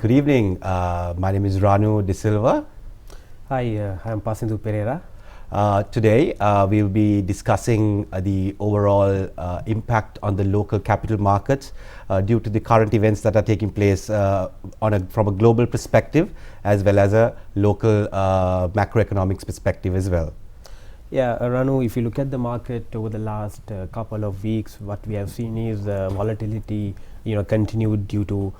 Good evening. My name is Ranu De Silva. Hi, I am Pasindu Pereira. Today, we'll be discussing the overall impact on the local capital markets due to the current events that are taking place from a global perspective as well as a local macroeconomics perspective as well. Yeah, Ranu, if you look at the market over the last couple of weeks, what we have seen is volatility, continued due to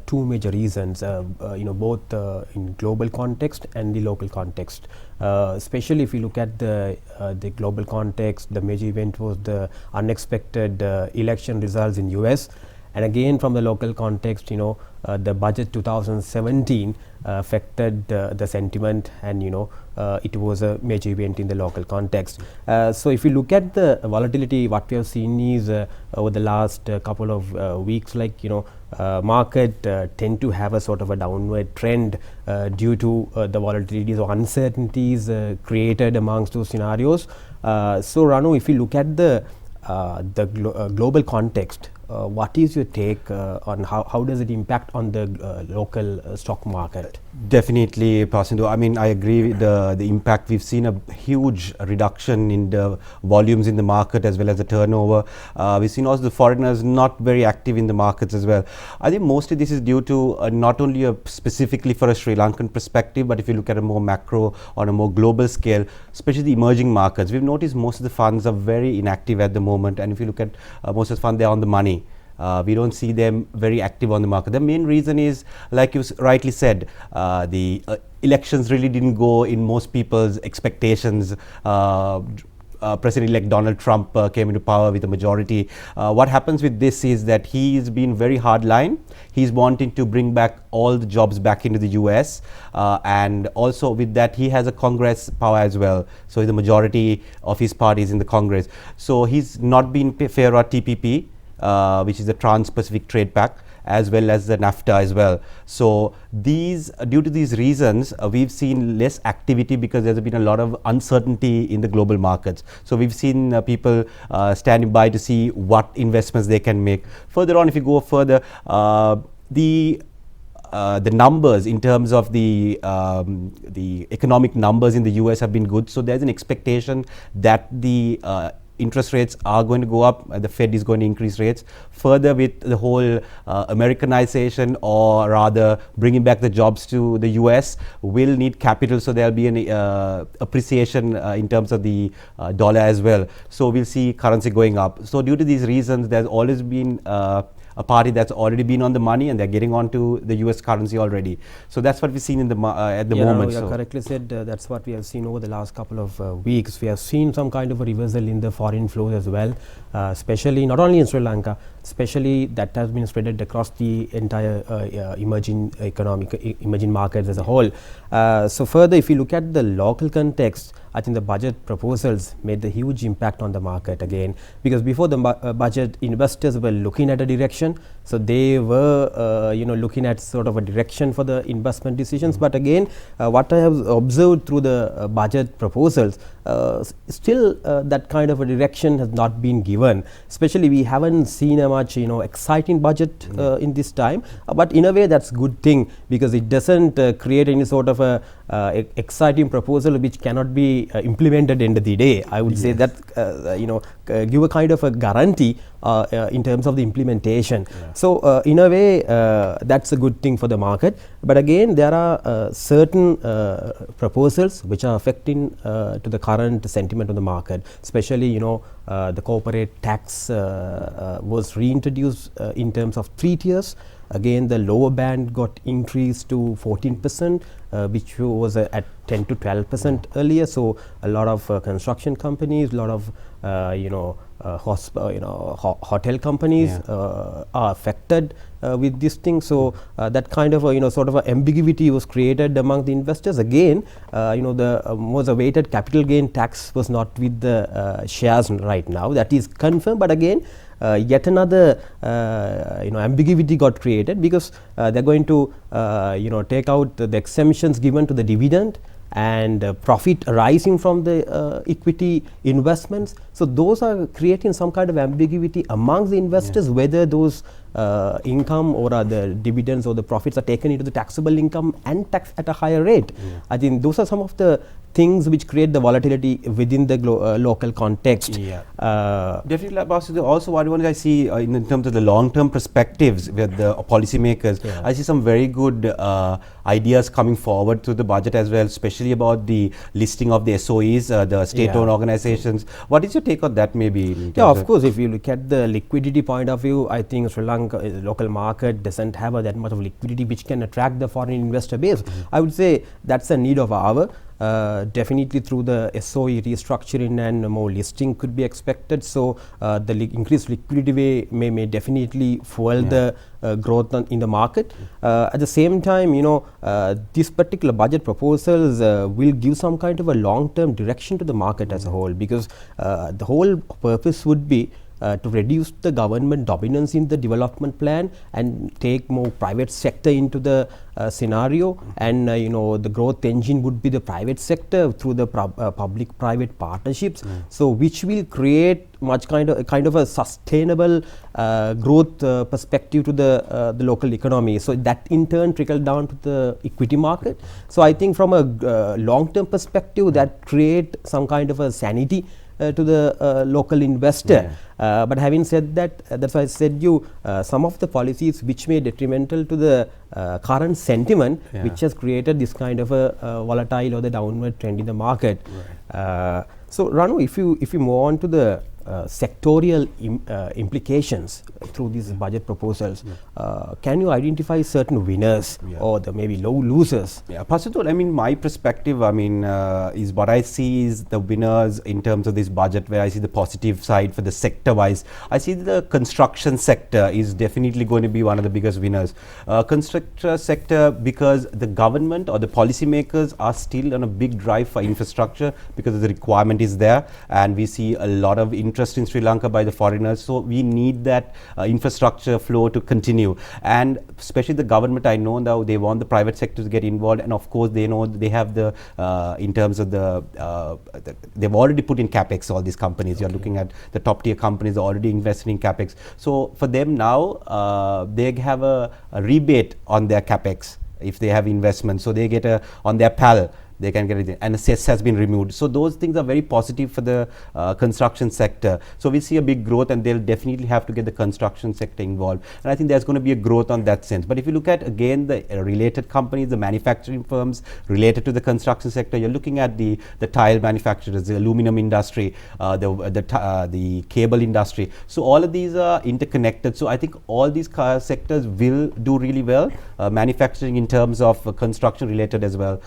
two major reasons, both in global context and the local context. Especially if you look at the global context, the major event was the unexpected election results in US. And again, from the local context, the budget 2017 affected the sentiment, and it was a major event in the local context. So if you look at the volatility, what we have seen is over the last couple of weeks, market tend to have a sort of a downward trend due to the volatilities or uncertainties created amongst those scenarios. So Ranu, if you look at the global context, what is your take on how does it impact on the local stock market? Definitely, Pasindu. I mean, I agree with the impact. We've seen a huge reduction in the volumes in the market as well as the turnover. We've seen also the foreigners not very active in the markets as well. I think mostly this is due to not only specifically for a Sri Lankan perspective, but if you look at a more macro on a more global scale, especially the emerging markets, we've noticed most of the funds are very inactive at the moment. And if you look at most of the funds, they're on the money. We don't see them very active on the market. The main reason is, like you rightly said, the elections really didn't go in most people's expectations. President-elect Donald Trump came into power with a majority. What happens with this is that he's been very hardline. He's wanting to bring back all the jobs back into the US, and also with that he has a Congress power as well. So the majority of his party is in the Congress. So he's not been fair on TPP, which is the Trans-Pacific Trade Pact, as well as the NAFTA as well. So due to these reasons, we've seen less activity because there's been a lot of uncertainty in the global markets. So we've seen people standing by to see what investments they can make. Further on, if you go further, the numbers in terms of the economic numbers in the US have been good. So there's an expectation that the interest rates are going to go up, the Fed is going to increase rates. Further, with the whole Americanization, or rather bringing back the jobs to the US, will need capital, so there'll be an appreciation in terms of the dollar as well. So we'll see currency going up. So due to these reasons, there's always been a party that's already been on the money, and they're getting onto the US currency already. So that's what we've seen in the at the moment. You correctly said that's what we have seen over the last couple of weeks. We have seen some kind of a reversal in the foreign flows as well, especially not only in Sri Lanka, especially that has been spread across the entire emerging markets as a whole. So further, if you look at the local context, I think the budget proposals made a huge impact on the market again, because before the budget, investors were looking at a direction, so they were looking at sort of a direction for the investment decisions. But again, what I have observed through the budget proposals, still that kind of a direction has not been given. Especially we haven't seen a much exciting budget in this time, but in a way that's good thing, because it doesn't create any sort of a exciting proposal which cannot be implemented end of the day. I would say that give a kind of a guarantee in terms of the implementation. So in a way that's a good thing for the market. But again, there are certain proposals which are affecting to the current sentiment of the market, especially the corporate tax was reintroduced in terms of 3 tiers. Again, the lower band got increased to 14%, which was at 10 to 12% earlier. So a lot of construction companies, a lot of hotel companies are affected with this thing. So that kind of sort of a ambiguity was created among the investors. Again, the most awaited capital gain tax was not with the shares right now. That is confirmed, but again, yet another ambiguity got created, because they're going to take out the exemptions given to the dividend and profit arising from the equity investments. So those are creating some kind of ambiguity amongst the investors, whether those income or the dividends or the profits are taken into the taxable income and taxed at a higher rate. I think those are some of the things which create the volatility within the local context. Definitely, Basu. Also, what I see in terms of the long-term perspectives with the policymakers, I see some very good ideas coming forward to the budget as well, especially about the listing of the SOEs, the state-owned organizations. What is your take on that, maybe? Yeah, of course. If you look at the liquidity point of view, I think Sri Lanka local market doesn't have that much of liquidity which can attract the foreign investor base. I would say that's a need of our hour. Definitely through the SOE restructuring and more listing could be expected. So the increased liquidity may definitely fuel the growth in the market. At the same time, these particular budget proposals will give some kind of a long-term direction to the market as a whole, because the whole purpose would be to reduce the government dominance in the development plan and take more private sector into the scenario, and the growth engine would be the private sector through the public-private partnerships. So which will create much kind of a sustainable growth perspective to the local economy. So that in turn trickle down to the equity market. So I think from a long-term perspective, that create some kind of a sanity to the local investor. But having said that, that's why I said some of the policies which may detrimental to the current sentiment, which has created this kind of a volatile or the downward trend in the market. So Ranu, if you move on to the sectorial implications through these budget proposals, can you identify certain winners or the maybe low losers? Pasutul, I mean, my perspective, is what I see is the winners in terms of this budget, where I see the positive side for the sector-wise. I see the construction sector is definitely going to be one of the biggest winners. Construction sector, because the government or the policymakers are still on a big drive for infrastructure, because the requirement is there, and we see a lot of interest in Sri Lanka by the foreigners. So we need that infrastructure flow to continue, and especially the government, I know now they want the private sector to get involved, and of course they know they have the in terms of they've already put in capex. All these companies, you're looking at the top tier companies are already investing in capex. So for them now, they have a rebate on their capex if they have investment, so they get on their PAL. They can get it, and the cess has been removed. So those things are very positive for the construction sector. So we see a big growth, and they'll definitely have to get the construction sector involved. And I think there's going to be a growth on that sense. But if you look at, again, the related companies, the manufacturing firms related to the construction sector, you're looking at the tile manufacturers, the aluminum industry, the cable industry. So all of these are interconnected. So I think all these sectors will do really well. Manufacturing in terms of construction related as well.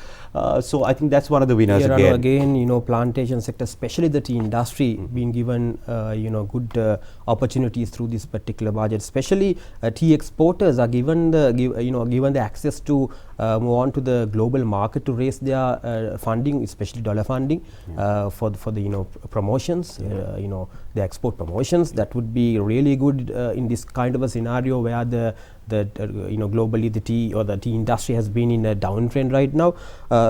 So I think that's one of the winners again. Plantation sector, especially the tea industry, being given good opportunities through this particular budget. Especially tea exporters are given the access to move on to the global market to raise their funding, especially dollar funding for the promotions, the export promotions. That would be really good in this kind of a scenario where globally the tea industry has been in a downtrend right now.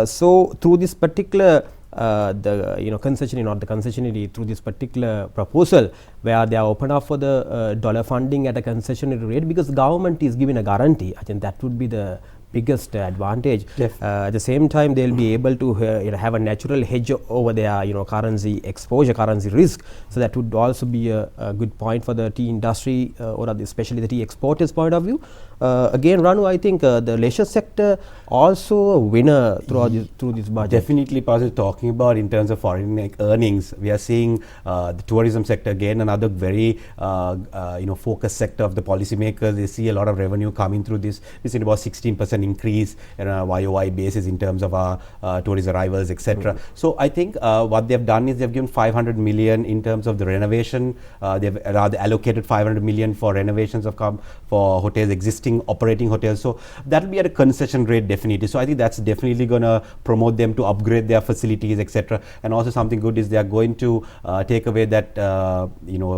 So through this particular concessionary, through this particular proposal where they are open up for the dollar funding at a concessionary rate, because the government is giving a guarantee, I think that would be the biggest advantage. At the same time, they'll be able to have a natural hedge over their currency exposure, currency risk. So that would also be a good point for the tea industry or especially the tea exporters point of view. Again, Ranu, I think the leisure sector also a winner through this budget. Definitely, positive. Talking about in terms of foreign earnings, we are seeing the tourism sector, again another very focused sector of the policymakers. They see a lot of revenue coming through this. We've seen about 16% increase on a YOY basis in terms of our tourist arrivals, etc. So I think what they've done is they've given 500 million in terms of the renovation. They've rather allocated 500 million for renovations for hotels, existing operating hotels. So that will be at a concession rate definitely. So I think that's definitely going to promote them to upgrade their facilities, etc. And also something good is they are going to take away that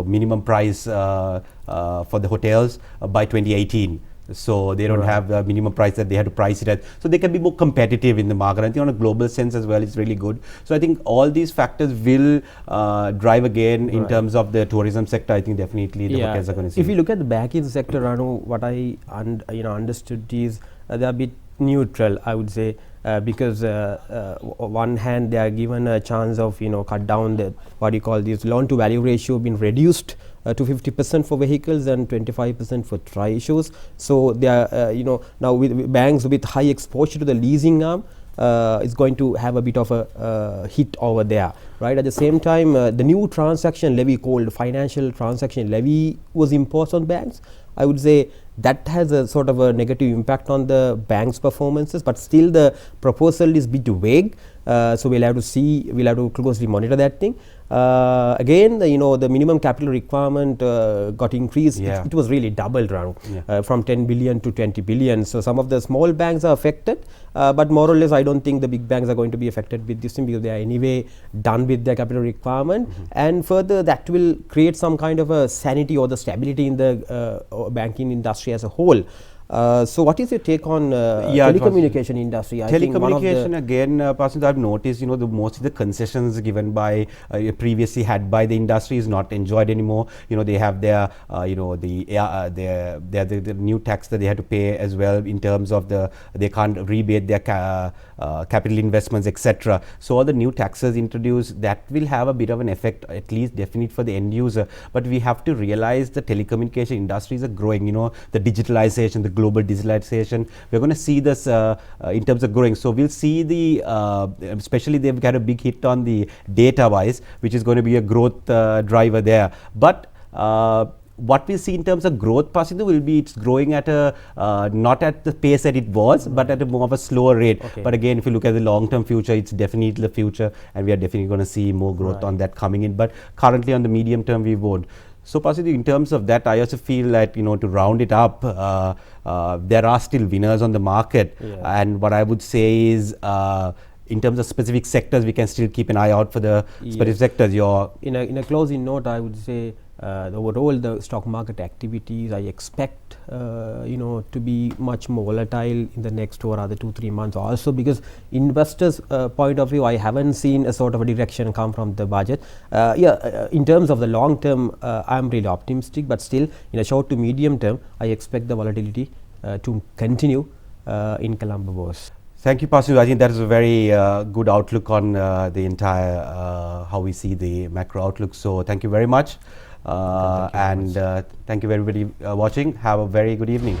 minimum price for the hotels by 2018. So they don't have the minimum price that they have to price it at. So they can be more competitive in the market. I think on a global sense as well, it's really good. So I think all these factors will drive again in terms of the tourism sector. I think definitely the hotels are going to see. If you look at the banking sector, Ranu, what I understood is they are a bit neutral, I would say, because on one hand they are given a chance of cut down the what you call this loan to value ratio been reduced to 50% for vehicles and 25% for tri-issues. So they are now with banks with high exposure to the leasing arm is going to have a bit of a hit over there, right? At the same time, the new transaction levy called financial transaction levy was imposed on banks. I would say that has a sort of a negative impact on the bank's performances, but still the proposal is a bit vague. So we'll have to closely monitor that thing. Again, the minimum capital requirement got increased. It was really doubled around from 10 billion to 20 billion. So some of the small banks are affected, but more or less I don't think the big banks are going to be affected with this thing, because they are anyway done with their capital requirement. And further, that will create some kind of a sanity or the stability in the banking industry as a whole. So what is your take on telecommunication industry? Telecommunication again, Parsons, I've noticed, mostly the concessions given by previously had by the industry is not enjoyed anymore. They have their, the new tax that they had to pay as well in terms of they can't rebate their capital investments, etc. So all the new taxes introduced, that will have a bit of an effect, at least definite for the end user. But we have to realize the telecommunication industries are growing. The digitalization, the global digitalization, we're going to see this in terms of growing. So we'll see especially they've got a big hit on the data wise, which is going to be a growth driver there. But what we see in terms of growth, Pasindu, will be it's growing at not at the pace that it was, but at a more of a slower rate. But again, if you look at the long-term future, it's definitely the future, and we are definitely going to see more growth on that coming in. But currently on the medium term, we won't. So Pasindu, in terms of that, I also feel that, to round it up, there are still winners on the market. And what I would say is, in terms of specific sectors, we can still keep an eye out for the specific sectors. In a closing note, I would say overall the stock market activities I expect to be much more volatile in the next or other 2-3 months also, because investors point of view I haven't seen a sort of a direction come from the budget. In terms of the long term, I'm really optimistic, but still in a short to medium term I expect the volatility to continue in Colombo Bourse. Thank you, Pasu. I think that is a very good outlook on the entire how we see the macro outlook. So thank you very much. Thank you everybody watching. Have a very good evening.